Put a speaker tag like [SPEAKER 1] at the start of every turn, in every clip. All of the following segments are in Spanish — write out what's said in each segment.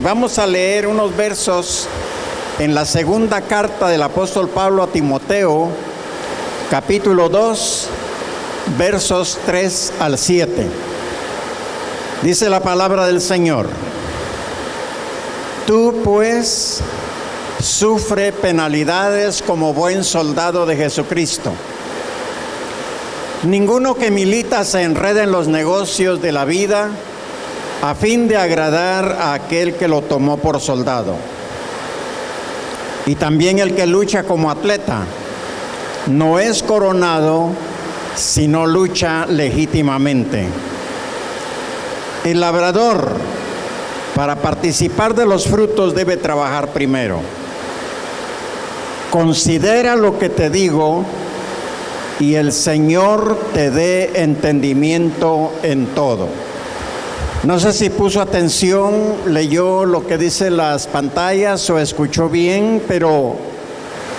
[SPEAKER 1] Vamos a leer unos versos en la segunda carta del apóstol Pablo a Timoteo, capítulo 2, versos 3 al 7. Dice la palabra del Señor: Tú pues sufre penalidades como buen soldado de Jesucristo. Ninguno que milita se enreda en los negocios de la vida a fin de agradar a aquel que lo tomó por soldado. Y también el que lucha como atleta no es coronado, sino lucha legítimamente. El labrador, para participar de los frutos, debe trabajar primero. Considera lo que te digo, y el Señor te dé entendimiento en todo. No sé si puso atención, leyó lo que dicen las pantallas o escuchó bien, pero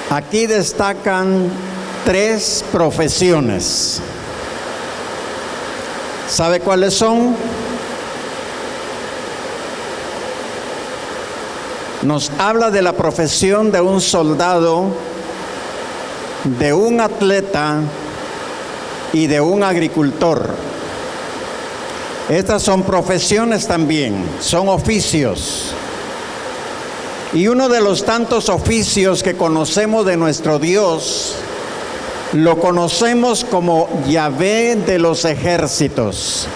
[SPEAKER 1] aquí destacan 3 profesiones. ¿Sabe cuáles son? Nos habla de la profesión de un soldado, de un atleta y de un agricultor. Estas son profesiones también, son oficios. Y uno de los tantos oficios que conocemos de nuestro Dios, lo conocemos como Yahvé de los ejércitos.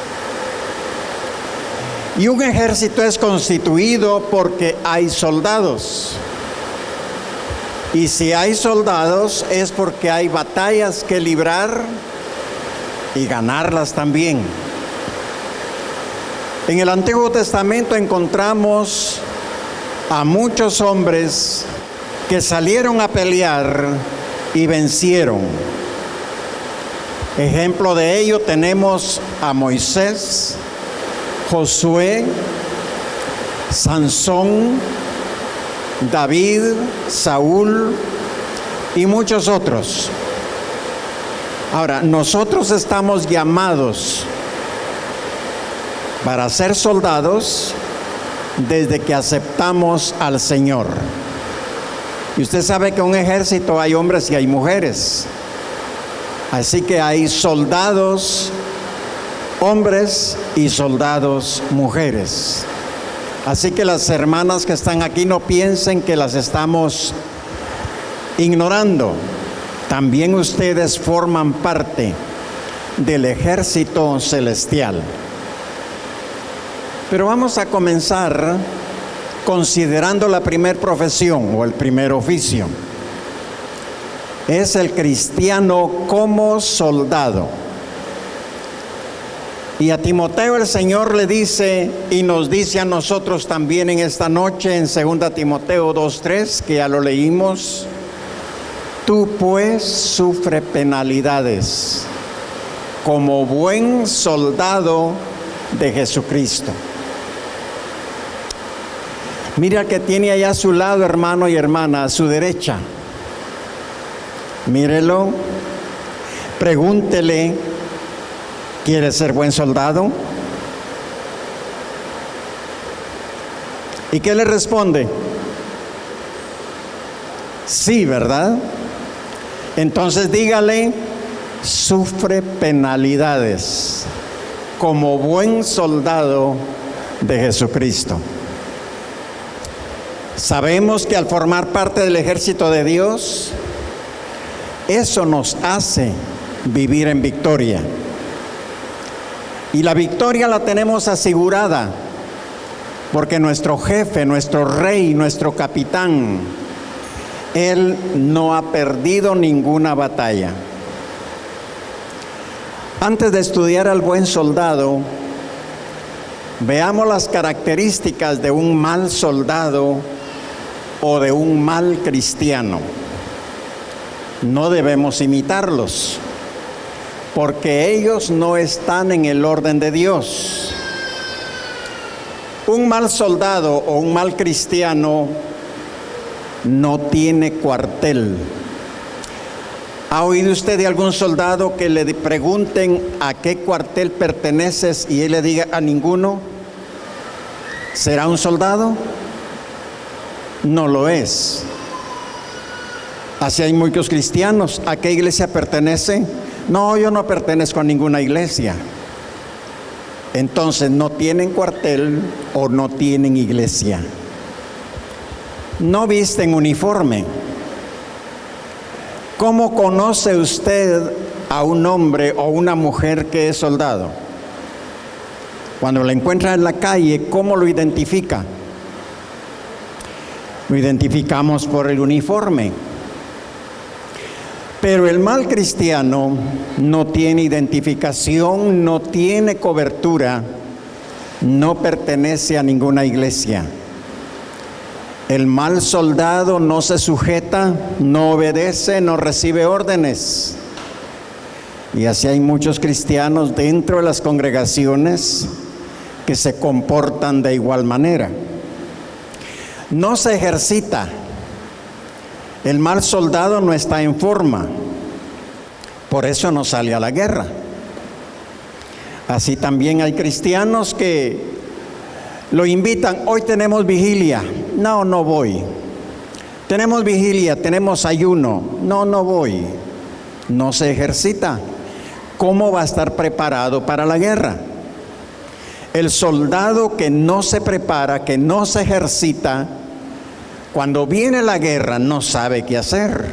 [SPEAKER 1] Y un ejército es constituido porque hay soldados. Y si hay soldados es porque hay batallas que librar y ganarlas también. En el Antiguo Testamento encontramos a muchos hombres que salieron a pelear y vencieron. Ejemplo de ello tenemos a Moisés, Josué, Sansón, David, Saúl y muchos otros. Ahora, nosotros estamos llamados para ser soldados desde que aceptamos al Señor. Y usted sabe que en un ejército hay hombres y hay mujeres. Así que hay soldados hombres y soldados mujeres. Así que las hermanas que están aquí no piensen que las estamos ignorando. También ustedes forman parte del ejército celestial. Pero vamos a comenzar considerando la primera profesión o el primer oficio. Es el cristiano como soldado. Y a Timoteo el Señor le dice, y nos dice a nosotros también en esta noche en 2 Timoteo 2:3, que ya lo leímos: Tú pues sufre penalidades como buen soldado de Jesucristo. Mira que tiene allá a su lado, hermano y hermana, a su derecha. Mírelo, pregúntele: ¿quieres ser buen soldado? ¿Y qué le responde? Sí, ¿verdad? Entonces dígale: sufre penalidades como buen soldado de Jesucristo. Sabemos que al formar parte del ejército de Dios, eso nos hace vivir en victoria. Y la victoria la tenemos asegurada porque nuestro jefe, nuestro rey, nuestro capitán, él no ha perdido ninguna batalla. Antes de estudiar al buen soldado, veamos las características de un mal soldado o de un mal cristiano. No debemos imitarlos, porque ellos no están en el orden de Dios. Un mal soldado o un mal cristiano no tiene cuartel. ¿Ha oído usted de algún soldado que le pregunten a qué cuartel perteneces y él le diga: a ninguno? ¿Será un soldado? No lo es. Así hay muchos cristianos. ¿A qué iglesia pertenece? No, yo no pertenezco a ninguna iglesia. Entonces no tienen cuartel o no tienen iglesia. No visten uniforme. ¿Cómo conoce usted a un hombre o una mujer que es soldado? Cuando lo encuentra en la calle, ¿cómo lo identifica? Lo identificamos por el uniforme. Pero el mal cristiano no tiene identificación, no tiene cobertura, no pertenece a ninguna iglesia. El mal soldado no se sujeta, no obedece, no recibe órdenes. Y así hay muchos cristianos dentro de las congregaciones que se comportan de igual manera. No se ejercita. El mal soldado no está en forma, por eso no sale a la guerra. Así también hay cristianos que lo invitan, hoy tenemos vigilia, no voy. Tenemos vigilia, tenemos ayuno, no voy. No se ejercita. ¿Cómo va a estar preparado para la guerra? El soldado que no se prepara, que no se ejercita, cuando viene la guerra no sabe qué hacer.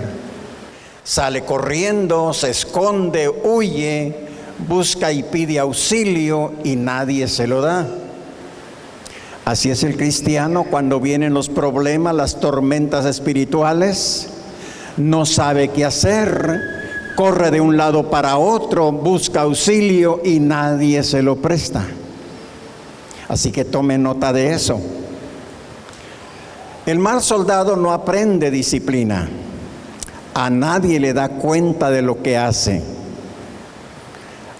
[SPEAKER 1] Sale corriendo, se esconde, huye, busca y pide auxilio y nadie se lo da. Así es el cristiano cuando vienen los problemas, las tormentas espirituales, no sabe qué hacer, corre de un lado para otro, busca auxilio y nadie se lo presta. Así que tome nota de eso. El mal soldado no aprende disciplina. A nadie le da cuenta de lo que hace.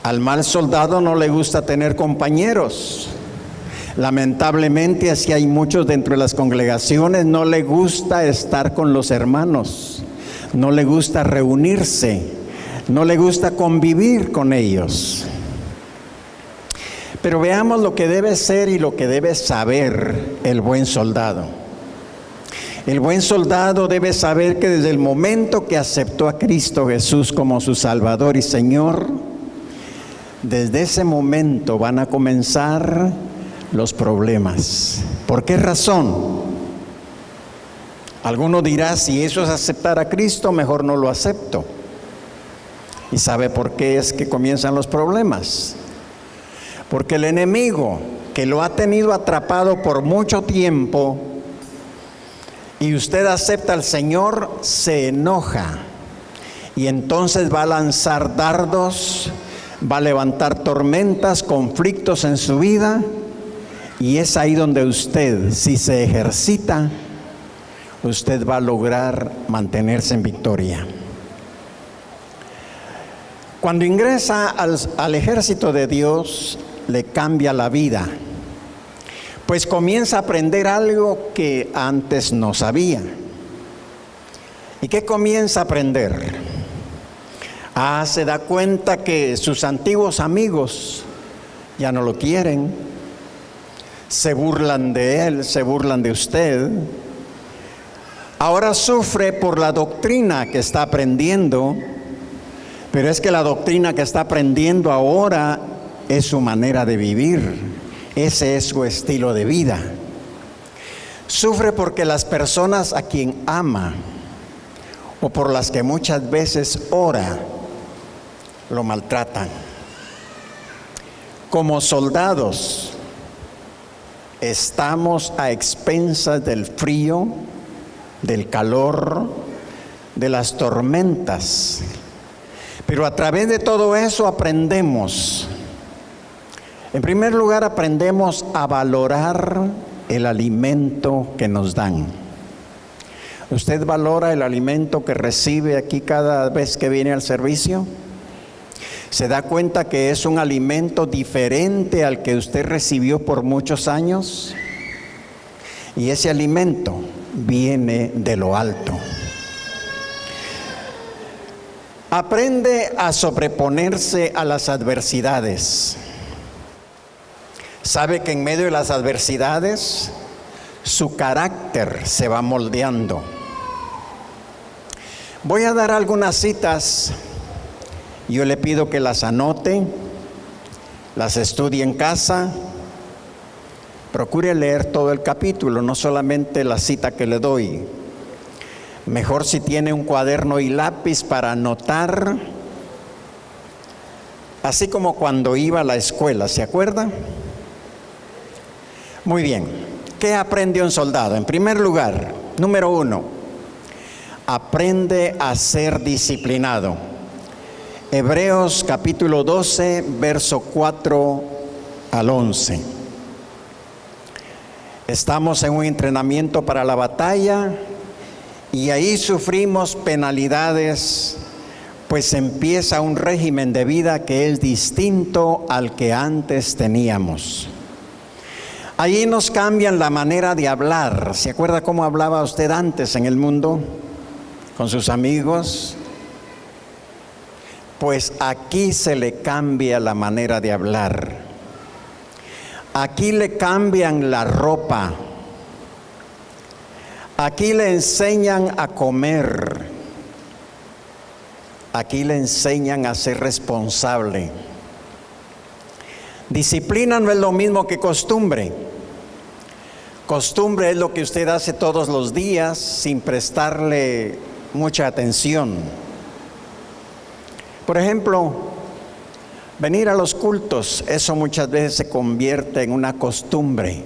[SPEAKER 1] Al mal soldado no le gusta tener compañeros. Lamentablemente, así hay muchos dentro de las congregaciones, no le gusta estar con los hermanos, no le gusta reunirse, no le gusta convivir con ellos. Pero veamos lo que debe ser y lo que debe saber el buen soldado. El buen soldado debe saber que desde el momento que aceptó a Cristo Jesús como su Salvador y Señor, desde ese momento van a comenzar los problemas. ¿Por qué razón? Alguno dirá, si eso es aceptar a Cristo, mejor no lo acepto. ¿Y sabe por qué es que comienzan los problemas? Porque el enemigo, que lo ha tenido atrapado por mucho tiempo, y usted acepta al Señor, se enoja. Y entonces va a lanzar dardos, va a levantar tormentas, conflictos en su vida. Y es ahí donde usted, si se ejercita, usted va a lograr mantenerse en victoria. Cuando ingresa al ejército de Dios, le cambia la vida, pues comienza a aprender algo que antes no sabía. ¿Y qué comienza a aprender? Se da cuenta que sus antiguos amigos ya no lo quieren, se burlan de él, se burlan de usted. Ahora sufre por la doctrina que está aprendiendo, pero es que la doctrina que está aprendiendo ahora es su manera de vivir. Ese es su estilo de vida. Sufre porque las personas a quien ama o por las que muchas veces ora, lo maltratan. Como soldados, estamos a expensas del frío, del calor, de las tormentas. Pero a través de todo eso aprendemos. En primer lugar, aprendemos a valorar el alimento que nos dan. ¿Usted valora el alimento que recibe aquí cada vez que viene al servicio? ¿Se da cuenta que es un alimento diferente al que usted recibió por muchos años? Y ese alimento viene de lo alto. Aprende a sobreponerse a las adversidades. Sabe que en medio de las adversidades, su carácter se va moldeando. Voy a dar algunas citas. Yo le pido que las anote, las estudie en casa. Procure leer todo el capítulo, no solamente la cita que le doy. Mejor si tiene un cuaderno y lápiz para anotar, así como cuando iba a la escuela, ¿se acuerda? Muy bien. ¿Qué aprende un soldado? En primer lugar, número 1, aprende a ser disciplinado. Hebreos capítulo 12, verso 4 al 11. Estamos en un entrenamiento para la batalla y ahí sufrimos penalidades, pues empieza un régimen de vida que es distinto al que antes teníamos. Allí nos cambian la manera de hablar. ¿Se acuerda cómo hablaba usted antes en el mundo? Con sus amigos. Pues aquí se le cambia la manera de hablar. Aquí le cambian la ropa. Aquí le enseñan a comer. Aquí le enseñan a ser responsable. Disciplina no es lo mismo que costumbre. Costumbre es lo que usted hace todos los días sin prestarle mucha atención. Por ejemplo, venir a los cultos, eso muchas veces se convierte en una costumbre.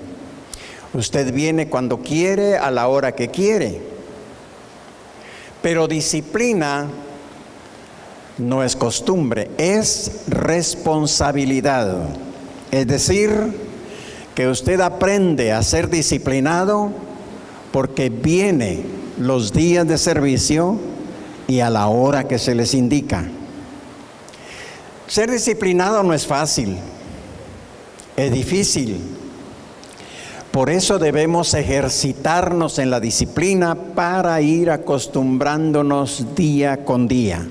[SPEAKER 1] Usted viene cuando quiere, a la hora que quiere. Pero disciplina no es costumbre, es responsabilidad. Es decir, que usted aprende a ser disciplinado porque viene los días de servicio y a la hora que se les indica. Ser disciplinado no es fácil, es difícil. Por eso debemos ejercitarnos en la disciplina para ir acostumbrándonos día con día.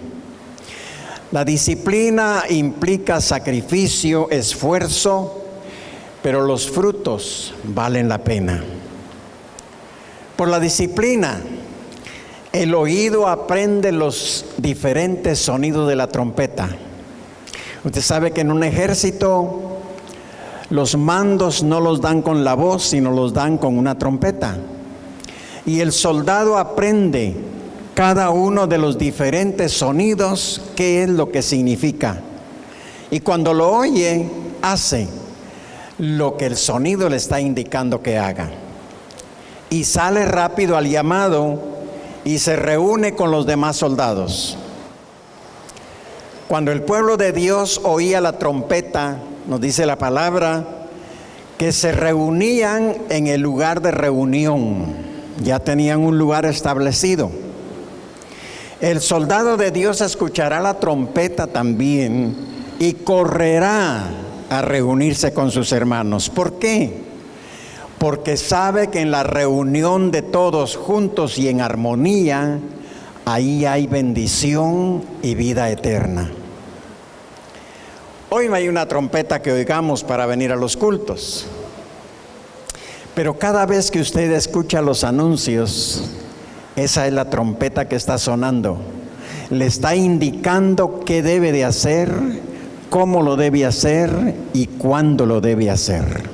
[SPEAKER 1] La disciplina implica sacrificio, esfuerzo, pero los frutos valen la pena. Por la disciplina, el oído aprende los diferentes sonidos de la trompeta. Usted sabe que en un ejército los mandos no los dan con la voz, sino los dan con una trompeta. Y el soldado aprende cada uno de los diferentes sonidos, qué es lo que significa. Y cuando lo oye, hace lo que el sonido le está indicando que haga. Y sale rápido al llamado y se reúne con los demás soldados. Cuando el pueblo de Dios oía la trompeta, nos dice la palabra, que se reunían en el lugar de reunión. Ya tenían un lugar establecido. El soldado de Dios escuchará la trompeta también y correrá a reunirse con sus hermanos. ¿Por qué? Porque sabe que en la reunión de todos juntos y en armonía, ahí hay bendición y vida eterna. Hoy no hay una trompeta que oigamos para venir a los cultos, pero cada vez que usted escucha los anuncios, esa es la trompeta que está sonando. Le está indicando qué debe de hacer, cómo lo debe hacer y cuándo lo debe hacer.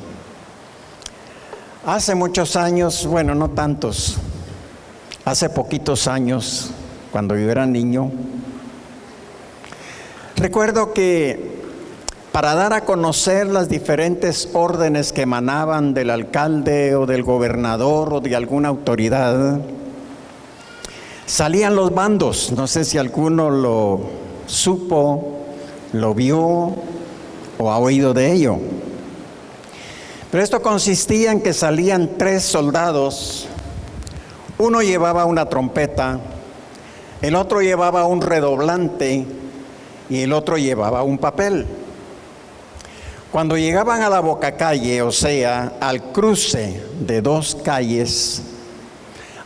[SPEAKER 1] Hace muchos años, bueno, no tantos, hace poquitos años, cuando yo era niño, recuerdo que para dar a conocer las diferentes órdenes que emanaban del alcalde o del gobernador o de alguna autoridad, salían los bandos. No sé si alguno lo supo, lo vio o ha oído de ello. Pero esto consistía en que salían 3 soldados. Uno llevaba una trompeta, el otro llevaba un redoblante y el otro llevaba un papel. Cuando llegaban a la bocacalle, o sea, al cruce de 2 calles,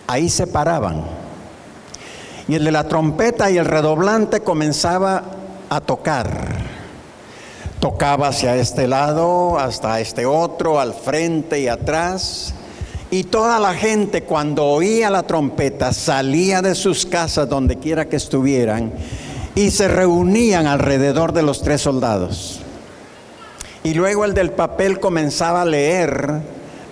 [SPEAKER 1] ahí se paraban. Y el de la trompeta y el redoblante comenzaba a tocar tocaba hacia este lado, hasta este otro, al frente y atrás. Y toda la gente, cuando oía la trompeta, salía de sus casas, donde quiera que estuvieran, y se reunían alrededor de los 3 soldados. Y luego el del papel comenzaba a leer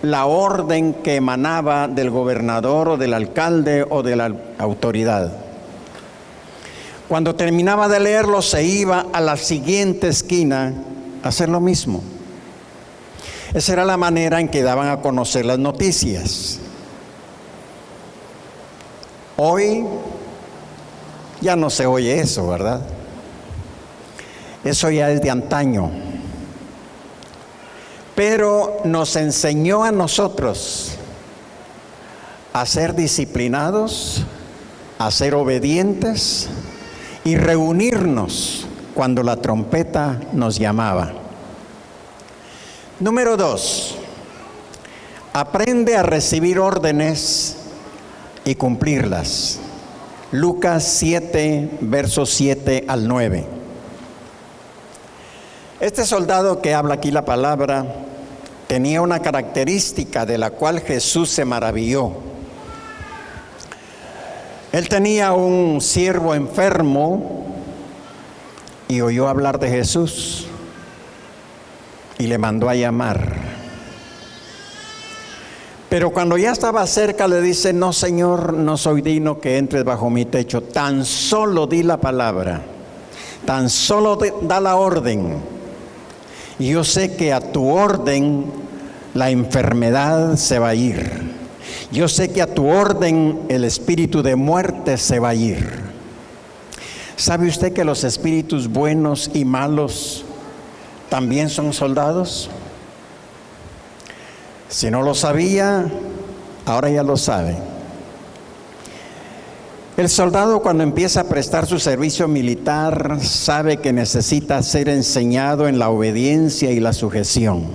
[SPEAKER 1] la orden que emanaba del gobernador o del alcalde o de la autoridad. Cuando terminaba de leerlo, se iba a la siguiente esquina a hacer lo mismo. Esa era la manera en que daban a conocer las noticias. Hoy ya no se oye eso, ¿verdad? Eso ya es de antaño. Pero nos enseñó a nosotros a ser disciplinados, a ser obedientes y reunirnos cuando la trompeta nos llamaba. Número 2, aprende a recibir órdenes y cumplirlas. Lucas 7, versos 7 al 9. Este soldado que habla aquí la palabra tenía una característica de la cual Jesús se maravilló. Él tenía un siervo enfermo y oyó hablar de Jesús y le mandó a llamar. Pero cuando ya estaba cerca le dice: no, Señor, no soy digno que entres bajo mi techo. Tan solo di la palabra, tan solo da la orden. Y yo sé que a tu orden la enfermedad se va a ir. Yo sé que a tu orden el espíritu de muerte se va a ir. ¿Sabe usted que los espíritus buenos y malos también son soldados? Si no lo sabía, ahora ya lo sabe. El soldado, cuando empieza a prestar su servicio militar, sabe que necesita ser enseñado en la obediencia y la sujeción.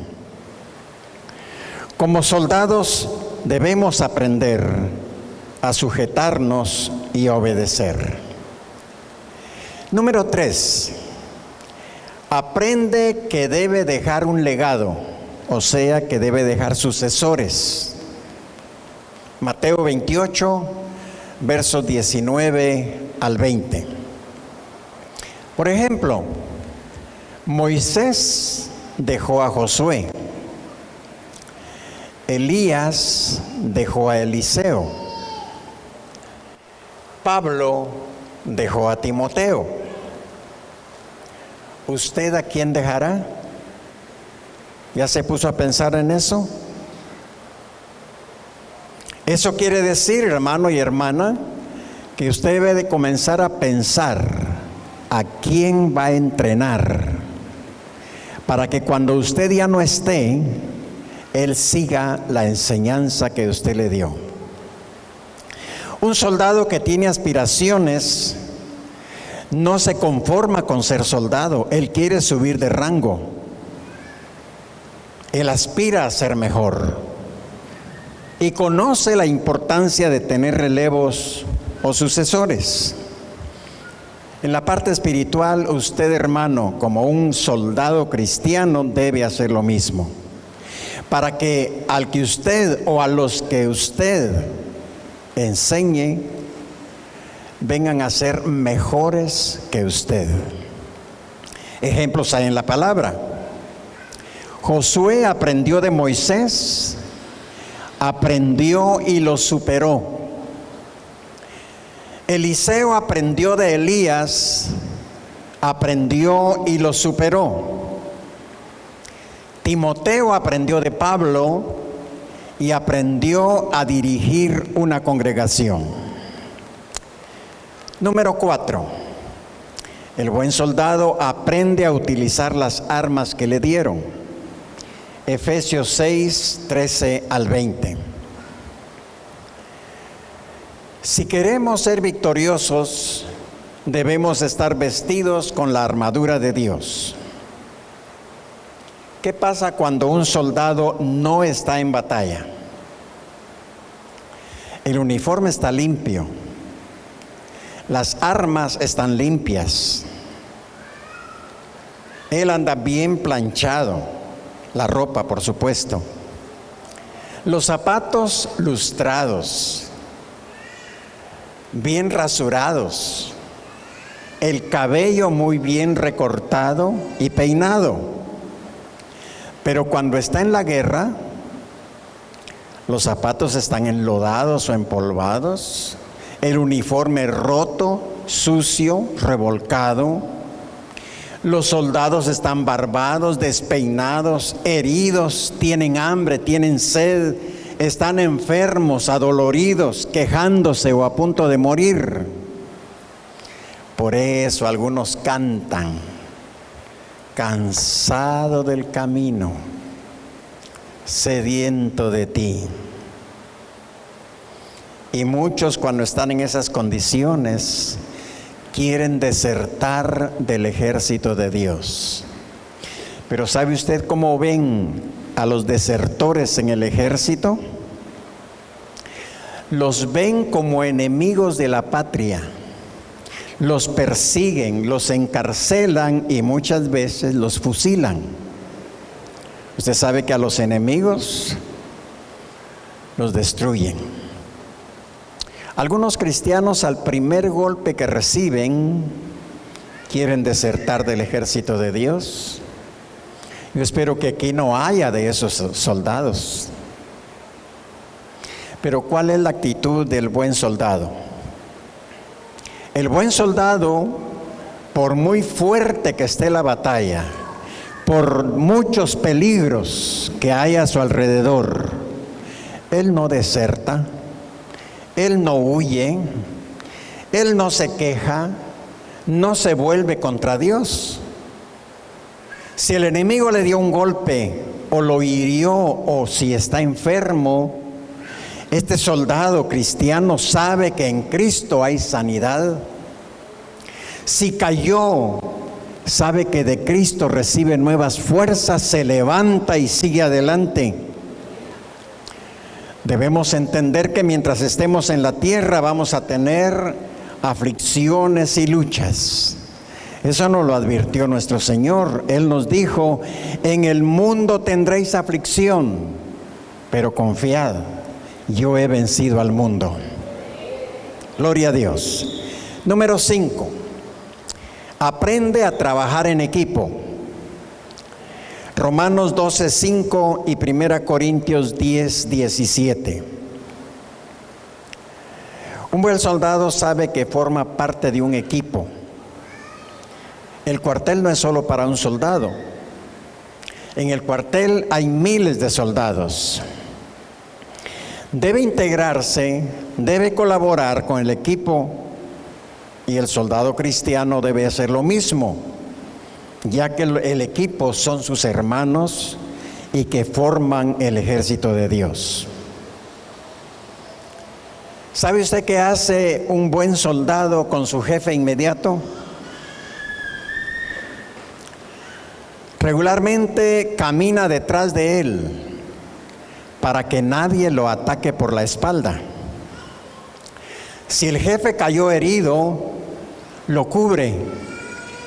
[SPEAKER 1] Como soldados debemos aprender a sujetarnos y a obedecer. Número 3, aprende que debe dejar un legado, o sea, que debe dejar sucesores. Mateo 28, versos 19 al 20. Por ejemplo, Moisés dejó a Josué. Elías dejó a Eliseo. Pablo dejó a Timoteo. ¿Usted a quién dejará? ¿Ya se puso a pensar en eso? Eso quiere decir, hermano y hermana, que usted debe de comenzar a pensar a quién va a entrenar para que cuando usted ya no esté, él siga la enseñanza que usted le dio. Un soldado que tiene aspiraciones no se conforma con ser soldado, él quiere subir de rango. Él aspira a ser mejor y conoce la importancia de tener relevos o sucesores. En la parte espiritual, usted, hermano, como un soldado cristiano, debe hacer lo mismo, para que al que usted o a los que usted enseñe vengan a ser mejores que usted. Ejemplos hay en la palabra. Josué aprendió de Moisés, aprendió y lo superó. Eliseo aprendió de Elías, aprendió y lo superó. Timoteo aprendió de Pablo y aprendió a dirigir una congregación. Número 4. El buen soldado aprende a utilizar las armas que le dieron. Efesios 6, 13 al 20. Si queremos ser victoriosos, debemos estar vestidos con la armadura de Dios. ¿Qué pasa cuando un soldado no está en batalla? El uniforme está limpio, las armas están limpias, Él anda bien planchado, la ropa por supuesto, los zapatos lustrados, bien rasurados, el cabello muy bien recortado y peinado. Pero cuando está en la guerra, los zapatos están enlodados o empolvados, el uniforme roto, sucio, revolcado. Los soldados están barbados, despeinados, heridos, tienen hambre, tienen sed, están enfermos, adoloridos, quejándose o a punto de morir. Por eso algunos cantan, cansado del camino, sediento de ti. Y muchos, cuando están en esas condiciones, quieren desertar del ejército de Dios. Pero ¿sabe usted cómo ven a los desertores en el ejército? Los ven como enemigos de la patria. Los persiguen, los encarcelan y muchas veces los fusilan. Usted sabe que a los enemigos los destruyen. Algunos cristianos, al primer golpe que reciben, quieren desertar del ejército de Dios. Yo espero que aquí no haya de esos soldados. Pero ¿cuál es la actitud del buen soldado? El buen soldado, por muy fuerte que esté la batalla, por muchos peligros que hay a su alrededor, él no deserta, él no huye, él no se queja, no se vuelve contra Dios. Si el enemigo le dio un golpe o lo hirió o si está enfermo, este soldado cristiano sabe que en Cristo hay sanidad. Si cayó, sabe que de Cristo recibe nuevas fuerzas, se levanta y sigue adelante. Debemos entender que mientras estemos en la tierra vamos a tener aflicciones y luchas. Eso nos lo advirtió nuestro Señor. Él nos dijo: en el mundo tendréis aflicción, pero confiad, yo he vencido al mundo. Gloria a Dios. Número 5. Aprende a trabajar en equipo. Romanos 12:5 y 1 Corintios 10:17. Un buen soldado sabe que forma parte de un equipo. El cuartel no es solo para un soldado. En el cuartel hay miles de soldados. Debe integrarse, debe colaborar con el equipo, y el soldado cristiano debe hacer lo mismo, ya que el equipo son sus hermanos y que forman el ejército de Dios. ¿Sabe usted qué hace un buen soldado con su jefe inmediato? Regularmente camina detrás de él para que nadie lo ataque por la espalda. Si el jefe cayó herido, lo cubre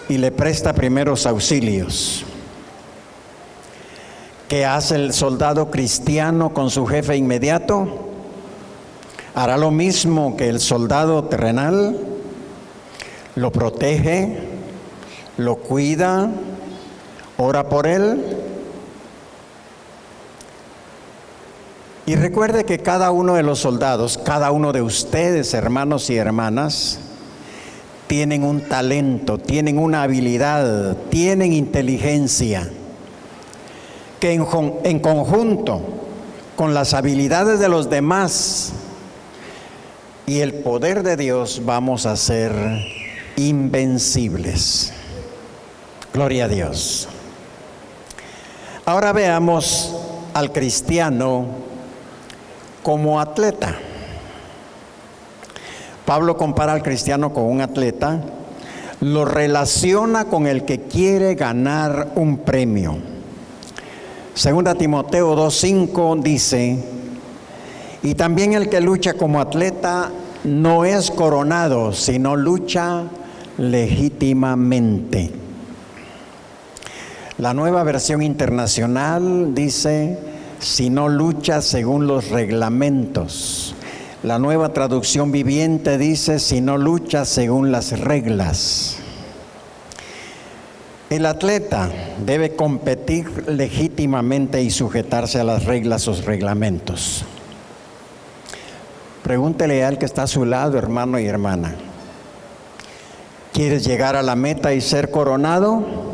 [SPEAKER 1] y le presta primeros auxilios. ¿Qué hace el soldado cristiano con su jefe inmediato? Hará lo mismo que el soldado terrenal. Lo protege, lo cuida, ora por él. Y recuerde que cada uno de los soldados, cada uno de ustedes, hermanos y hermanas, tienen un talento, tienen una habilidad, tienen inteligencia, que en conjunto con las habilidades de los demás y el poder de Dios vamos a ser invencibles. Gloria a Dios. Ahora veamos al cristiano como atleta. Pablo compara al cristiano con un atleta, lo relaciona con el que quiere ganar un premio. Segunda Timoteo 2:5 dice: y también el que lucha como atleta no es coronado, sino lucha legítimamente. La Nueva Versión Internacional dice, si no luchas según los reglamentos. La Nueva Traducción Viviente dice, si no luchas según las reglas. El atleta debe competir legítimamente y sujetarse a las reglas o reglamentos. Pregúntele al que está a su lado, hermano y hermana. ¿Quieres llegar a la meta y ser coronado?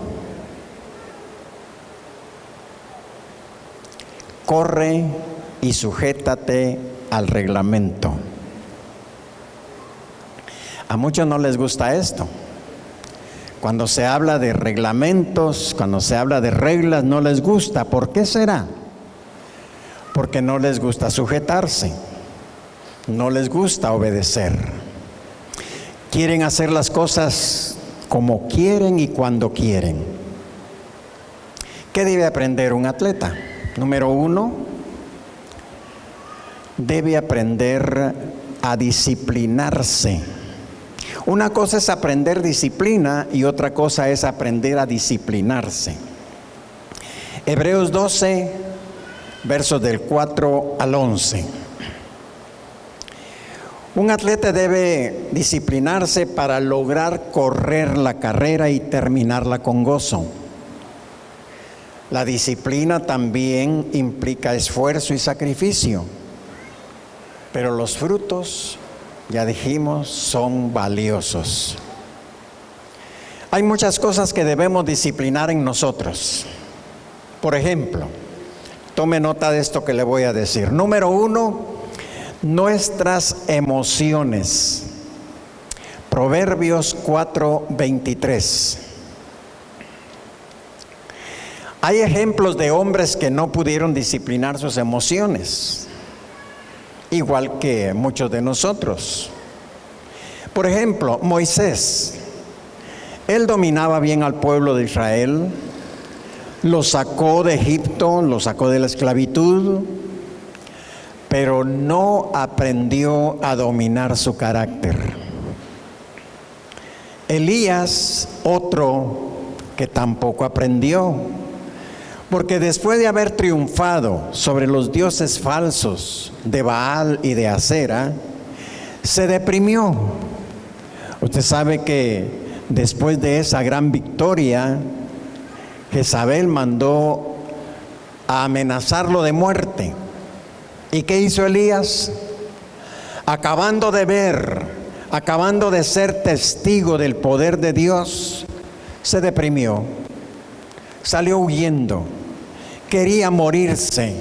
[SPEAKER 1] Corre y sujétate al reglamento. A muchos no les gusta esto. Cuando se habla de reglamentos, cuando se habla de reglas, no les gusta. ¿Por qué será? Porque no les gusta sujetarse. No les gusta obedecer. Quieren hacer las cosas como quieren y cuando quieren. ¿Qué debe aprender un atleta? Número 1, debe aprender a disciplinarse. Una cosa es aprender disciplina y otra cosa es aprender a disciplinarse. Hebreos 12, versos del 4 al 11. Un atleta debe disciplinarse para lograr correr la carrera y terminarla con gozo. La disciplina también implica esfuerzo y sacrificio, pero los frutos, ya dijimos, son valiosos. Hay muchas cosas que debemos disciplinar en nosotros. Por ejemplo, tome nota de esto que le voy a decir. Número 1, nuestras emociones. Proverbios 4:23. Hay ejemplos de hombres que no pudieron disciplinar sus emociones, igual que muchos de nosotros. Por ejemplo, Moisés. Él dominaba bien al pueblo de Israel, lo sacó de Egipto, lo sacó de la esclavitud, pero no aprendió a dominar su carácter. Elías, otro que tampoco aprendió, porque después de haber triunfado sobre los dioses falsos de Baal y de Acera, se deprimió. Usted sabe que después de esa gran victoria, Jezabel mandó a amenazarlo de muerte. ¿Y qué hizo Elías? Acabando de ver, acabando de ser testigo del poder de Dios, se deprimió, salió huyendo, quería morirse.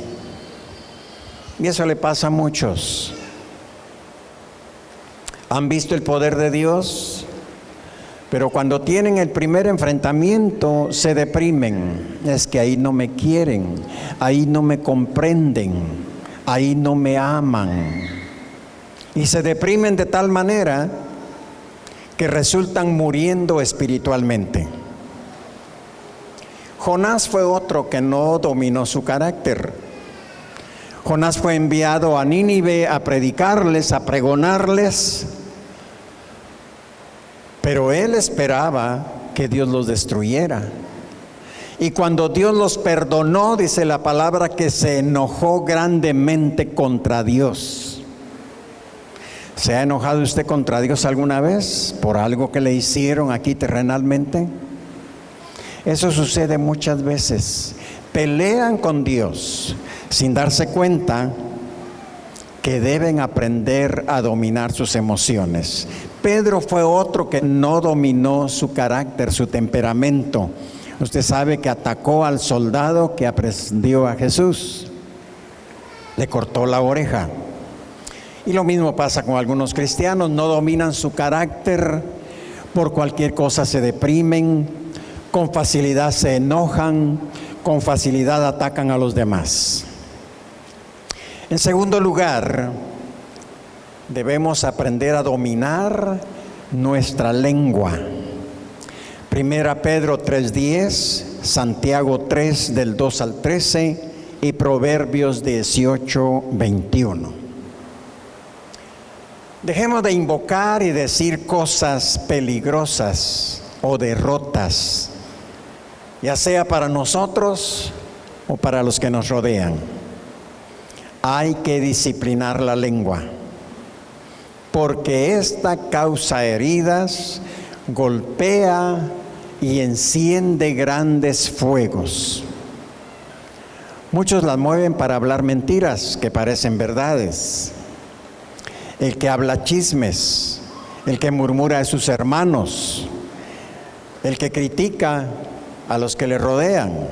[SPEAKER 1] Y eso le pasa a muchos. Han visto el poder de Dios, pero cuando tienen el primer enfrentamiento se deprimen. Es que ahí no me quieren, ahí no me comprenden, ahí no me aman. Y se deprimen de tal manera que resultan muriendo espiritualmente. Jonás fue otro que no dominó su carácter. Jonás fue enviado a Nínive a predicarles, a pregonarles, pero él esperaba que Dios los destruyera. Y cuando Dios los perdonó, dice la palabra que se enojó grandemente contra Dios. ¿Se ha enojado usted contra Dios alguna vez por algo que le hicieron aquí terrenalmente? Eso sucede muchas veces. Pelean con Dios sin darse cuenta que deben aprender a dominar sus emociones. Pedro fue otro que no dominó su carácter, su temperamento. Usted sabe que atacó al soldado que aprendió a Jesús. Le cortó la oreja. Y lo mismo pasa con algunos cristianos. No dominan su carácter, por cualquier cosa se deprimen, con facilidad se enojan, con facilidad atacan a los demás. En segundo lugar, debemos aprender a dominar nuestra lengua. Primera Pedro 3:10, Santiago 3 del 2 al 13 y Proverbios 18:21. Dejemos de invocar y decir cosas peligrosas o derrotas. ya sea para nosotros o para los que nos rodean. Hay que disciplinar la lengua, porque esta causa heridas, golpea y enciende grandes fuegos. Muchos las mueven para hablar mentiras que parecen verdades. El que habla chismes, el que murmura de sus hermanos, el que critica a los que le rodean.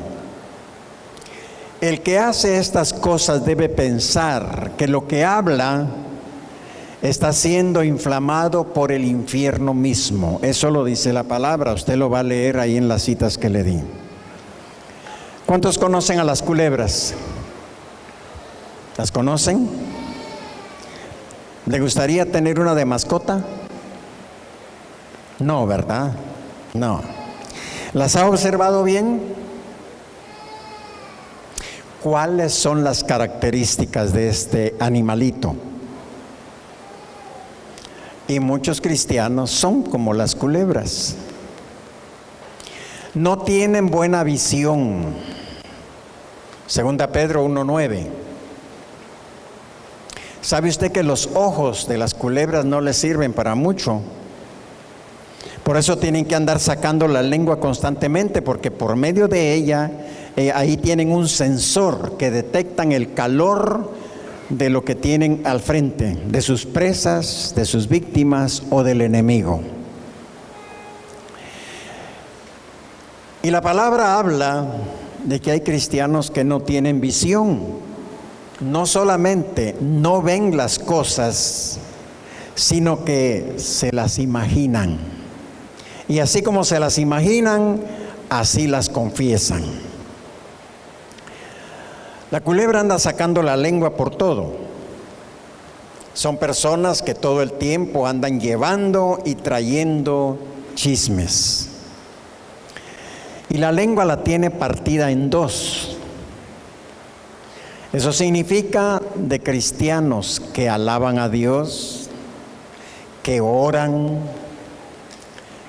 [SPEAKER 1] El que hace estas cosas debe pensar que lo que habla está siendo inflamado por el infierno mismo. Eso lo dice la palabra, usted lo va a leer ahí en las citas que le di. ¿Cuántos conocen a las culebras? ¿Las conocen? ¿Le gustaría tener una de mascota? No, ¿verdad? No. ¿Las ha observado bien? ¿Cuáles son las características de este animalito? Y muchos cristianos son como las culebras. No tienen buena visión. Segunda Pedro 1:9. ¿Sabe usted que los ojos de las culebras no les sirven para mucho? Por eso tienen que andar sacando la lengua constantemente, porque por medio de ella, ahí tienen un sensor que detectan el calor de lo que tienen al frente, de sus presas, de sus víctimas o del enemigo. Y la palabra habla de que hay cristianos que no tienen visión. No solamente no ven las cosas, sino que se las imaginan. Y así como se las imaginan, así las confiesan. La culebra anda sacando la lengua por todo. Son personas que todo el tiempo andan llevando y trayendo chismes. Y la lengua la tiene partida en dos. Eso significa de cristianos que alaban a Dios, que oran,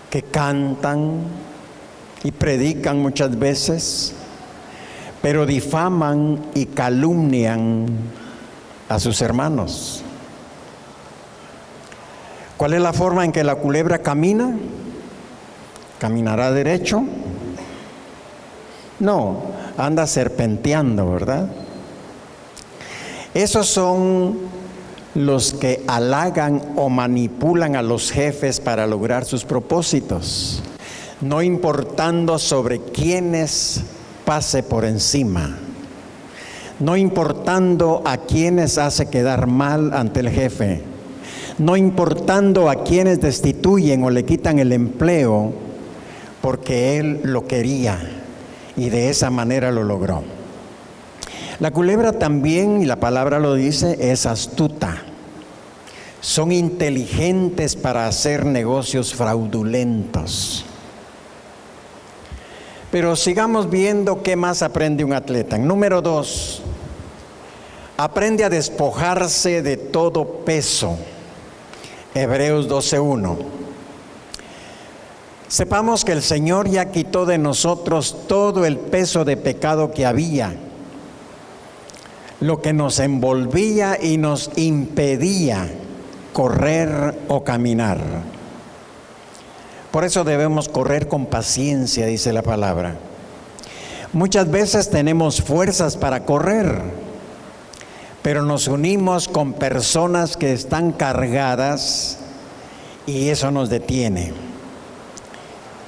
[SPEAKER 1] que cantan y predican muchas veces, pero difaman y calumnian a sus hermanos. ¿Cuál es la forma en que la culebra camina? ¿Caminará derecho? No, anda serpenteando, ¿verdad? Esos son los que halagan o manipulan a los jefes para lograr sus propósitos, no importando sobre quiénes pase por encima, no importando a quienes hace quedar mal ante el jefe, no importando a quienes destituyen o le quitan el empleo, porque él lo quería y de esa manera lo logró. La culebra también, y la palabra lo dice, es astuta. Son inteligentes para hacer negocios fraudulentos. Pero sigamos viendo qué más aprende un atleta. Número 2, aprende a despojarse de todo peso. Hebreos 12:1. Sepamos que el Señor ya quitó de nosotros todo el peso de pecado que había, lo que nos envolvía y nos impedía correr o caminar. Por eso debemos correr con paciencia, dice la palabra. Muchas veces tenemos fuerzas para correr, pero nos unimos con personas que están cargadas y eso nos detiene.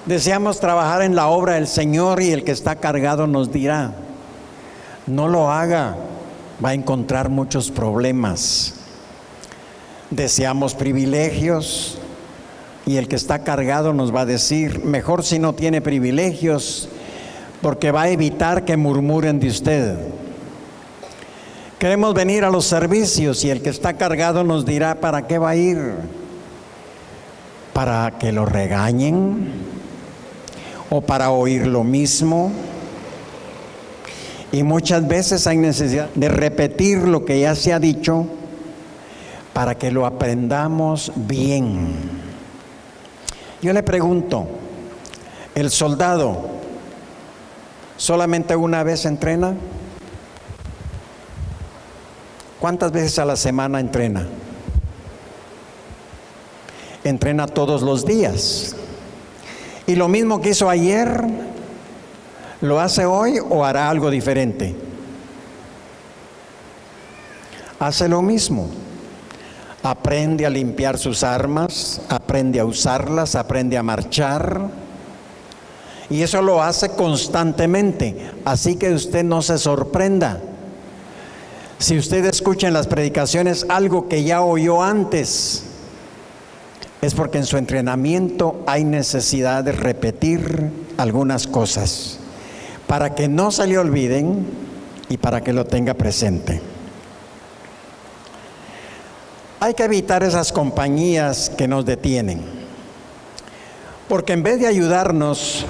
[SPEAKER 1] Deseamos trabajar en la obra del Señor y el que está cargado nos dirá: no lo haga, va a encontrar muchos problemas. Deseamos privilegios y el que está cargado nos va a decir: mejor si no tiene privilegios, porque va a evitar que murmuren de usted. Queremos venir a los servicios y el que está cargado nos dirá: ¿para qué va a ir? ¿Para que lo regañen? ¿O para oír lo mismo? Y muchas veces hay necesidad de repetir lo que ya se ha dicho para que lo aprendamos bien. Yo le pregunto, el soldado ¿Solamente una vez entrena? ¿Cuántas veces a la semana entrena? Entrena todos los días. ¿Y lo mismo que hizo ayer, lo hace hoy o hará algo diferente? Hace lo mismo. Aprende a limpiar sus armas, aprende a usarlas, aprende a marchar. Y eso lo hace constantemente. Así que usted no se sorprenda si usted escucha en las predicaciones algo que ya oyó antes. Es porque en su entrenamiento hay necesidad de repetir algunas cosas para que no se le olviden y para que lo tenga presente. Hay que evitar esas compañías que nos detienen, porque en vez de ayudarnos,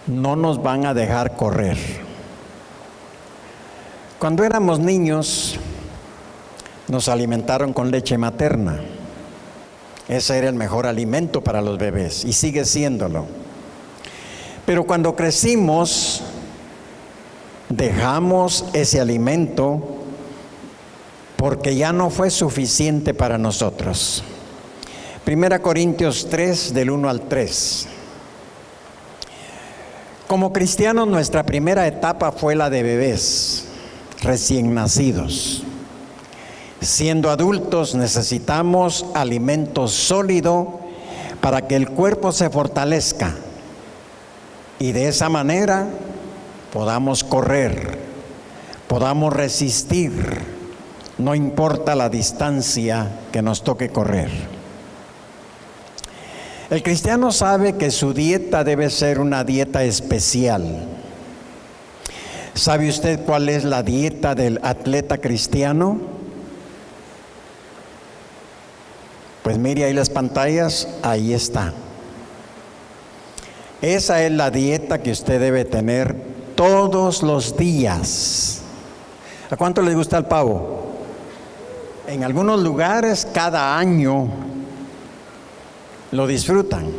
[SPEAKER 1] no nos van a dejar correr. Cuando éramos niños, nos alimentaron con leche materna. Ese era el mejor alimento para los bebés y sigue siéndolo. Pero cuando crecimos, dejamos ese alimento porque ya no fue suficiente para nosotros. 1 Corintios 3, del 1 al 3. Como cristianos, nuestra primera etapa fue la de bebés, recién nacidos. Siendo adultos, necesitamos alimento sólido para que el cuerpo se fortalezca y de esa manera podamos correr, podamos resistir, no importa la distancia que nos toque correr. El cristiano sabe que su dieta debe ser una dieta especial. ¿Sabe usted cuál es la dieta del atleta cristiano? Pues mire ahí las pantallas, ahí está. Esa es la dieta que usted debe tener todos los días. ¿A cuánto les gusta el pavo? En algunos lugares cada año lo disfrutan.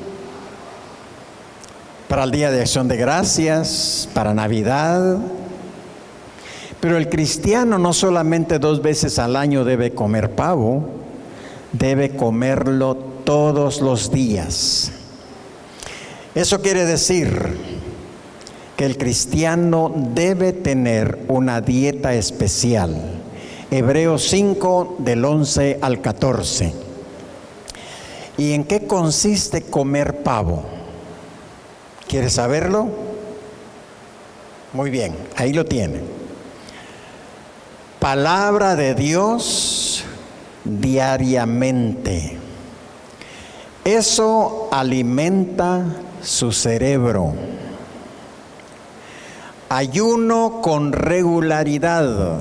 [SPEAKER 1] Para el Día de Acción de Gracias, para Navidad. Pero el cristiano no solamente 2 veces al año debe comer pavo, debe comerlo todos los días. Eso quiere decir que el cristiano debe tener una dieta especial. Hebreos 5, del 11 al 14. ¿Y en qué consiste comer pavo? ¿Quiere saberlo? Muy bien, ahí lo tiene. Palabra de Dios diariamente. Eso alimenta su cerebro. Ayuno con regularidad.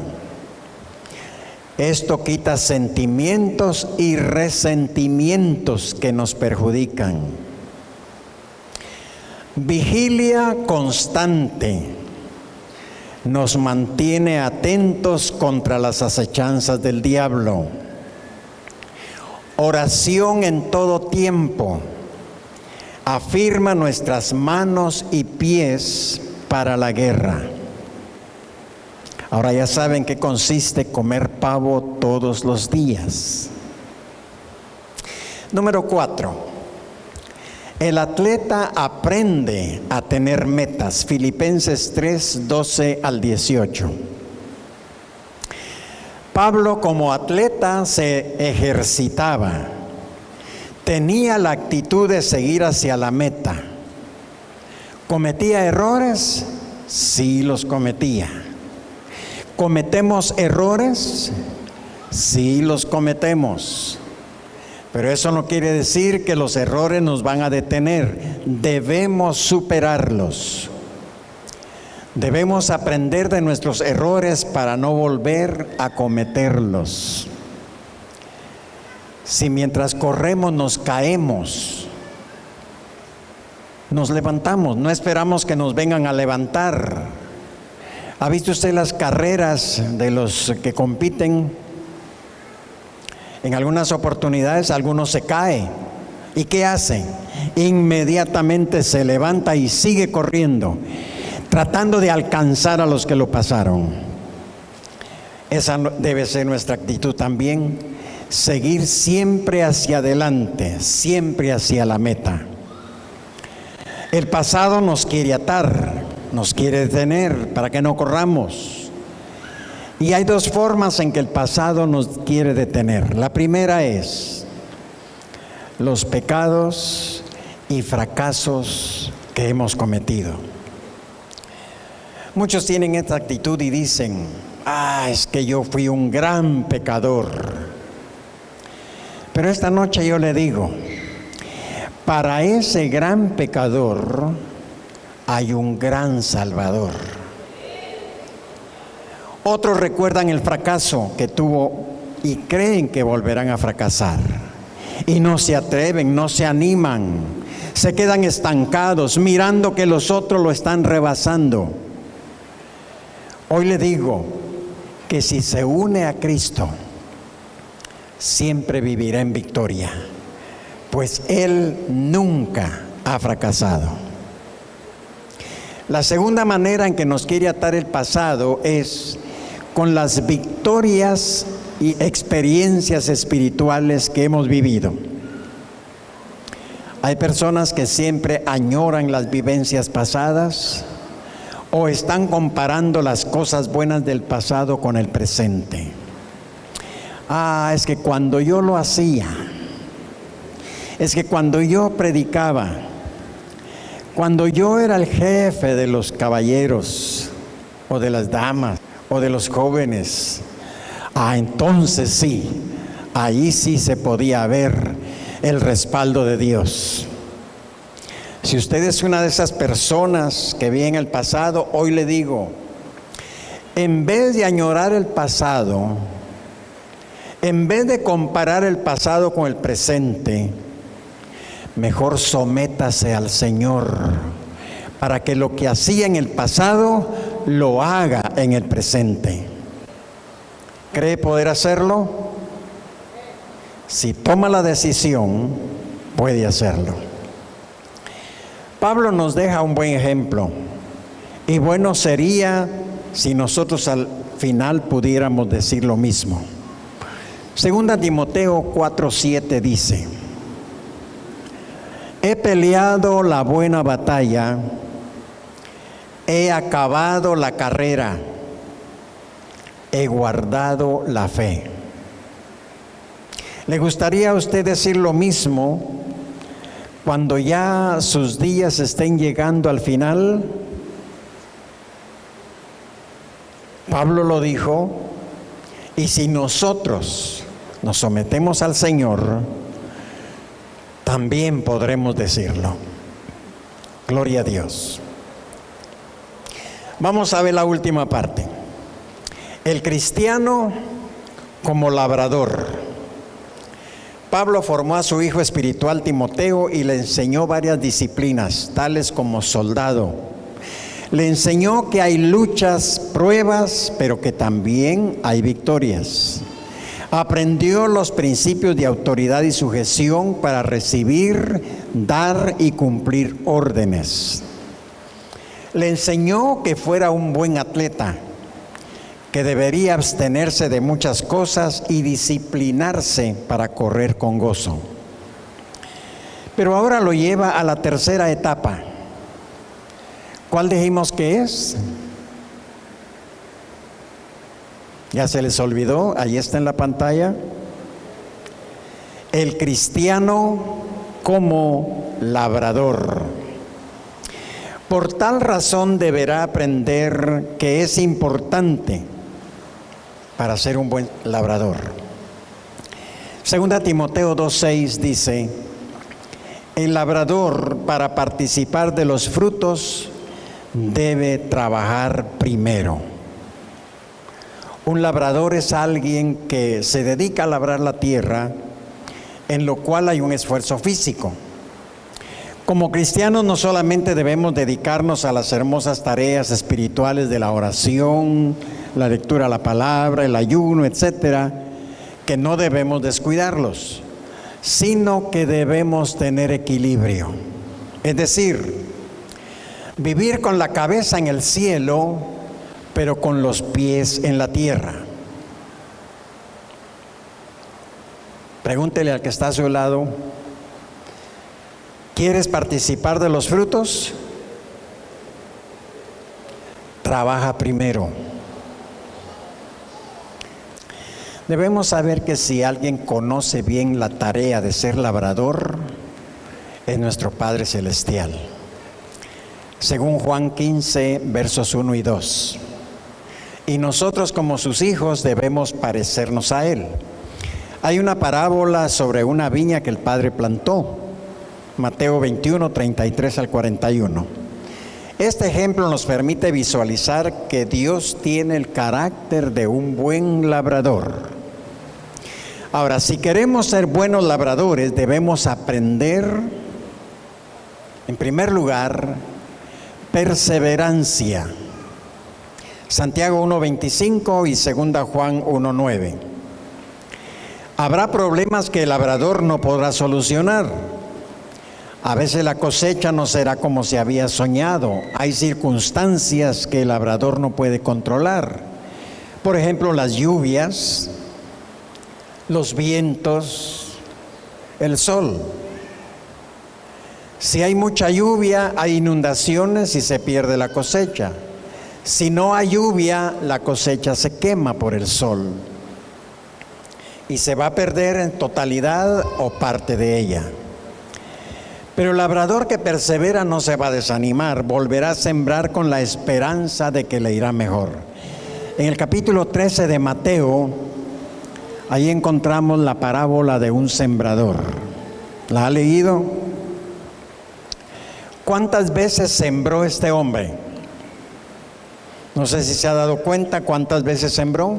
[SPEAKER 1] Esto quita sentimientos y resentimientos que nos perjudican. Vigilia constante nos mantiene atentos contra las acechanzas del diablo. Oración en todo tiempo afirma nuestras manos y pies para la guerra. Ahora ya saben qué consiste comer pavo todos los días. Número 4. El atleta aprende a tener metas. Filipenses 3, 12 al 18. Pablo como atleta se ejercitaba. Tenía la actitud de seguir hacia la meta. ¿Cometía errores? Sí, los cometía. ¿Cometemos errores? Sí, los cometemos. Pero eso no quiere decir que los errores nos van a detener. Debemos superarlos. Debemos aprender de nuestros errores para no volver a cometerlos. Si mientras corremos nos caemos, nos levantamos, no esperamos que nos vengan a levantar. ¿Ha visto usted las carreras de los que compiten? En algunas oportunidades alguno se cae. ¿Y qué hace? Inmediatamente se levanta y sigue corriendo. tratando de alcanzar a los que lo pasaron. Esa debe ser nuestra actitud también, seguir siempre hacia adelante, siempre hacia la meta. El pasado nos quiere atar, nos quiere detener para que no corramos. Y hay dos formas en que el pasado nos quiere detener. La primera es los pecados y fracasos que hemos cometido. Muchos tienen esta actitud y dicen: es que yo fui un gran pecador. Pero esta noche yo le digo, para ese gran pecador hay un gran Salvador. Otros recuerdan el fracaso que tuvo y creen que volverán a fracasar. Y no se atreven, no se animan, se quedan estancados mirando que los otros lo están rebasando. Hoy le digo que si se une a Cristo, siempre vivirá en victoria, pues Él nunca ha fracasado. La segunda manera en que nos quiere atar el pasado es con las victorias y experiencias espirituales que hemos vivido. Hay personas que siempre añoran las vivencias pasadas o están comparando las cosas buenas del pasado con el presente. Es que cuando yo lo hacía, es que cuando yo predicaba, cuando yo era el jefe de los caballeros o de las damas o de los jóvenes, entonces sí, ahí sí se podía ver el respaldo de Dios. Si usted es una de esas personas que vi en el pasado, hoy le digo, en vez de añorar el pasado, en vez de comparar el pasado con el presente, mejor sométase al Señor para que lo que hacía en el pasado lo haga en el presente. ¿Cree poder hacerlo? Si toma la decisión, puede hacerlo. Pablo nos deja un buen ejemplo, y bueno sería si nosotros al final pudiéramos decir lo mismo. Segunda Timoteo 4:7 dice: he peleado la buena batalla, he acabado la carrera, he guardado la fe. ¿Le gustaría a usted decir lo mismo cuando ya sus días estén llegando al final? Pablo lo dijo, y si nosotros nos sometemos al Señor, también podremos decirlo. Gloria a Dios. Vamos a ver la última parte. El cristiano como labrador. Pablo formó a su hijo espiritual Timoteo y le enseñó varias disciplinas, tales como soldado. Le enseñó que hay luchas, pruebas, pero que también hay victorias. Aprendió los principios de autoridad y sujeción para recibir, dar y cumplir órdenes. Le enseñó que fuera un buen atleta, que debería abstenerse de muchas cosas y disciplinarse para correr con gozo. Pero ahora lo lleva a la tercera etapa. ¿Cuál dijimos que es? ¿Ya se les olvidó? Ahí está en la pantalla. El cristiano como labrador. Por tal razón deberá aprender que es importante para ser un buen labrador. Segunda Timoteo 2:6 dice: el labrador, para participar de los frutos, debe trabajar primero. Un labrador es alguien que se dedica a labrar la tierra, en lo cual hay un esfuerzo físico. Como cristianos no solamente debemos dedicarnos a las hermosas tareas espirituales de la oración, la lectura de la palabra, el ayuno, etcétera, que no debemos descuidarlos, sino que debemos tener equilibrio. Es decir, vivir con la cabeza en el cielo, pero con los pies en la tierra. Pregúntele al que está a su lado, ¿quieres participar de los frutos? Trabaja primero. Debemos saber que si alguien conoce bien la tarea de ser labrador, es nuestro Padre Celestial. Según Juan 15, versos 1 y 2. Y nosotros como sus hijos debemos parecernos a Él. Hay una parábola sobre una viña que el Padre plantó. Mateo 21, 33 al 41. Este ejemplo nos permite visualizar que Dios tiene el carácter de un buen labrador. Ahora, si queremos ser buenos labradores, debemos aprender, en primer lugar, perseverancia. Santiago 1:25 y 2 Juan 1:9. Habrá problemas que el labrador no podrá solucionar. A veces la cosecha no será como se había soñado. Hay circunstancias que el labrador no puede controlar. Por ejemplo, las lluvias, los vientos, el sol. Si hay mucha lluvia, hay inundaciones y se pierde la cosecha. Si no hay lluvia, la cosecha se quema por el sol y se va a perder en totalidad o parte de ella. Pero el labrador que persevera no se va a desanimar, volverá a sembrar con la esperanza de que le irá mejor. En el capítulo 13 de Mateo, ahí encontramos la parábola de un sembrador. ¿La ha leído? ¿Cuántas veces sembró este hombre? No sé si se ha dado cuenta cuántas veces sembró.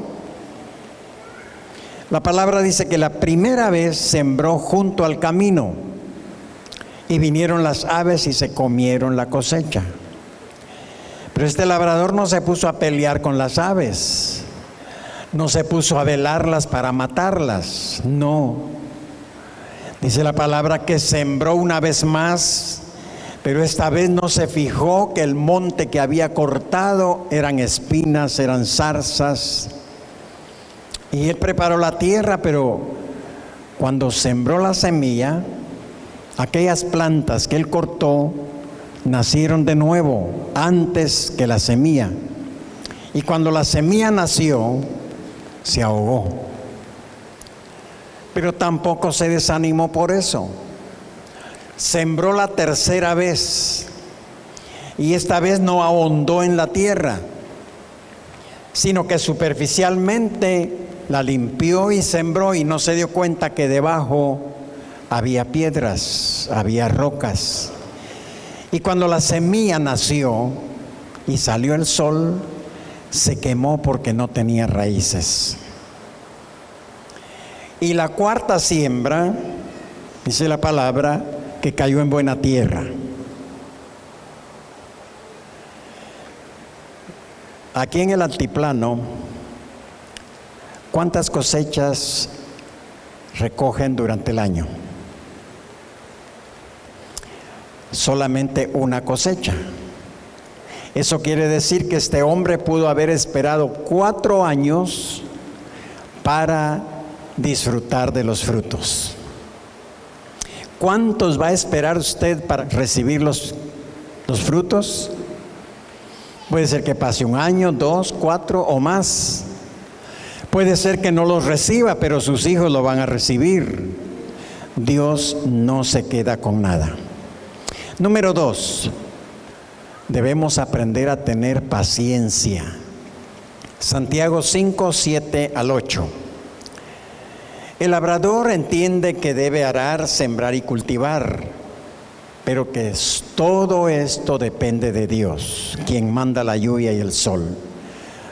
[SPEAKER 1] La palabra dice que la primera vez sembró junto al camino y vinieron las aves y se comieron la cosecha. Pero este labrador no se puso a pelear con las aves, no se puso a velarlas para matarlas, no. Dice la palabra que sembró una vez más, pero esta vez no se fijó que el monte que había cortado eran espinas, eran zarzas. Y él preparó la tierra, pero cuando sembró la semilla, aquellas plantas que él cortó nacieron de nuevo antes que la semilla. Y cuando la semilla nació, se ahogó. Pero tampoco se desanimó por eso. Sembró la tercera vez y esta vez no ahondó en la tierra, sino que superficialmente la limpió y sembró y no se dio cuenta que debajo había piedras, había rocas. Y cuando la semilla nació y salió el sol, se quemó porque no tenía raíces. Y la cuarta siembra, dice la palabra, que cayó en buena tierra. Aquí en el altiplano, ¿cuántas cosechas recogen durante el año? Solamente una cosecha. Eso quiere decir que este hombre pudo haber esperado 4 años para disfrutar de los frutos. ¿Cuántos va a esperar usted para recibir los frutos? Puede ser que pase 1 año, 2, 4 o más. Puede ser que no los reciba, pero sus hijos lo van a recibir. Dios no se queda con nada. Número 2, debemos aprender a tener paciencia. Santiago 5, 7 al 8. El labrador entiende que debe arar, sembrar y cultivar, pero que todo esto depende de Dios, quien manda la lluvia y el sol,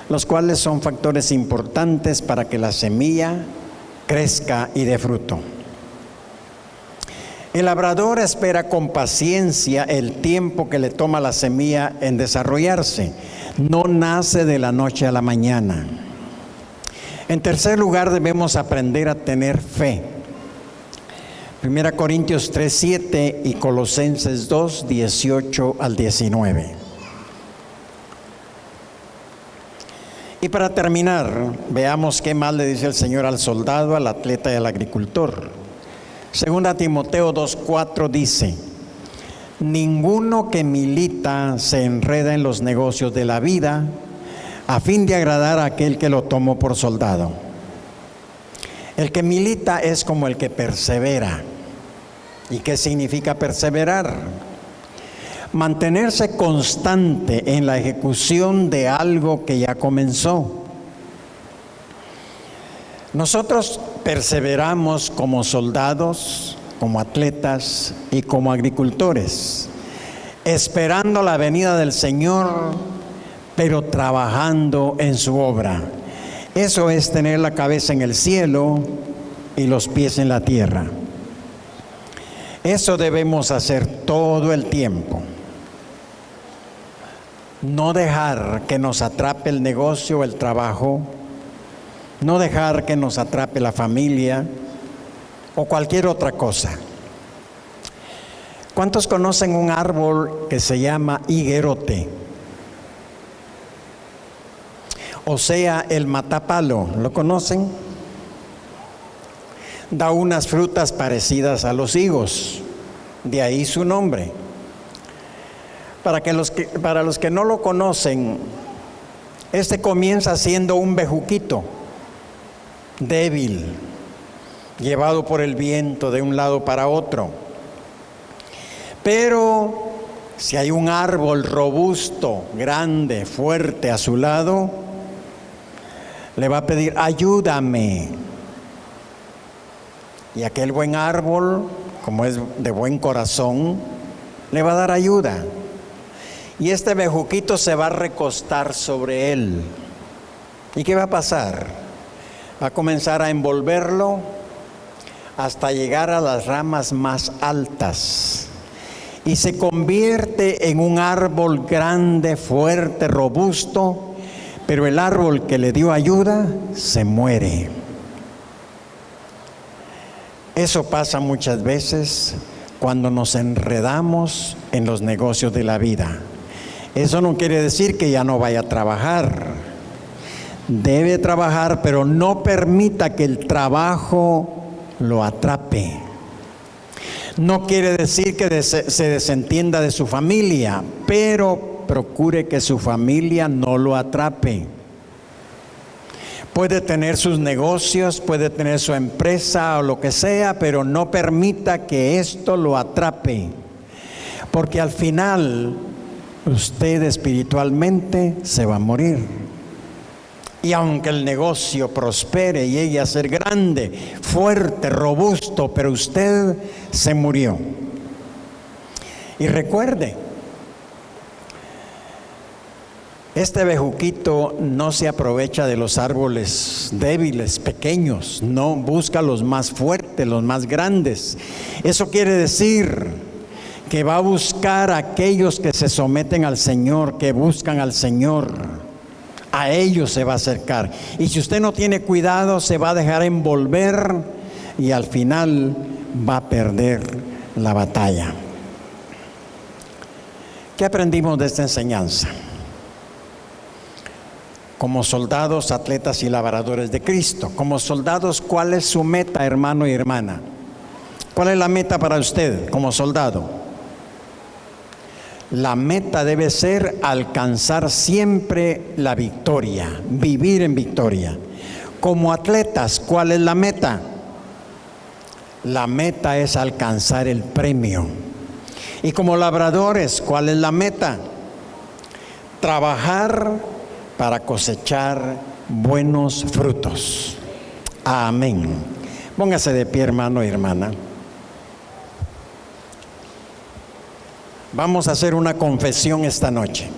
[SPEAKER 1] los cuales son factores importantes para que la semilla crezca y dé fruto. El labrador espera con paciencia el tiempo que le toma la semilla en desarrollarse. No nace de la noche a la mañana. En tercer lugar, debemos aprender a tener fe. 1 Corintios 3:7 y Colosenses 2:18 al 19. Y para terminar, veamos qué más le dice el Señor al soldado, al atleta y al agricultor. Segunda Timoteo 2:4 dice: ninguno que milita se enreda en los negocios de la vida a fin de agradar a aquel que lo tomó por soldado. El que milita es como el que persevera. ¿Y qué significa perseverar? Mantenerse constante en la ejecución de algo que ya comenzó. Nosotros perseveramos como soldados, como atletas y como agricultores, esperando la venida del Señor, pero trabajando en su obra. Eso es tener la cabeza en el cielo y los pies en la tierra. Eso debemos hacer todo el tiempo. No dejar que nos atrape el negocio, el trabajo. No dejar que nos atrape la familia o cualquier otra cosa. ¿Cuántos conocen un árbol que se llama higuerote? O sea, el matapalo, ¿lo conocen? Da unas frutas parecidas a los higos, de ahí su nombre. Para los que no lo conocen, este comienza siendo un bejuquito débil, llevado por el viento de un lado para otro. Pero si hay un árbol robusto, grande, fuerte a su lado, le va a pedir: ayúdame. Y aquel buen árbol, como es de buen corazón, le va a dar ayuda. Y este bejuquito se va a recostar sobre él. ¿Y qué va a pasar? Va a comenzar a envolverlo hasta llegar a las ramas más altas. Y se convierte en un árbol grande, fuerte, robusto, pero el árbol que le dio ayuda se muere. Eso pasa muchas veces cuando nos enredamos en los negocios de la vida. Eso no quiere decir que ya no vaya a trabajar. Debe trabajar, pero no permita que el trabajo lo atrape. No quiere decir que se desentienda de su familia, pero procure que su familia no lo atrape. Puede tener sus negocios, puede tener su empresa o lo que sea, pero no permita que esto lo atrape, porque al final usted espiritualmente se va a morir. Y aunque el negocio prospere y llegue a ser grande, fuerte, robusto, pero usted se murió. Y recuerde, este bejuquito no se aprovecha de los árboles débiles, pequeños, no, busca los más fuertes, los más grandes. Eso quiere decir que va a buscar a aquellos que se someten al Señor, que buscan al Señor. A ellos se va a acercar. Y si usted no tiene cuidado, se va a dejar envolver y al final va a perder la batalla. ¿Qué aprendimos de esta enseñanza? Como soldados, atletas y labradores de Cristo. Como soldados, ¿cuál es su meta, hermano y hermana? ¿Cuál es la meta para usted como soldado? La meta debe ser alcanzar siempre la victoria, vivir en victoria. Como atletas, ¿cuál es la meta? La meta es alcanzar el premio. Y como labradores, ¿cuál es la meta? Trabajar para cosechar buenos frutos. Amén. Póngase de pie, hermano y hermana. Vamos a hacer una confesión esta noche.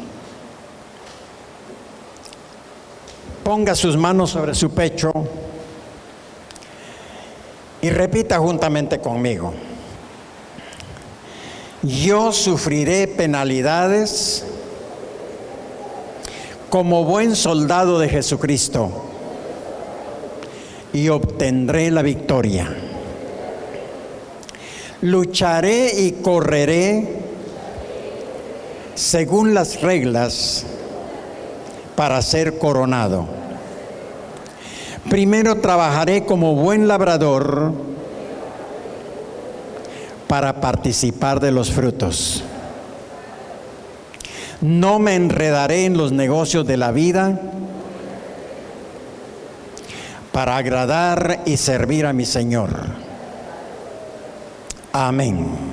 [SPEAKER 1] Ponga sus manos sobre su pecho y repita juntamente conmigo: yo sufriré penalidades como buen soldado de Jesucristo y obtendré la victoria. Lucharé y correré según las reglas para ser coronado. Primero trabajaré como buen labrador para participar de los frutos. No me enredaré en los negocios de la vida para agradar y servir a mi Señor. Amén.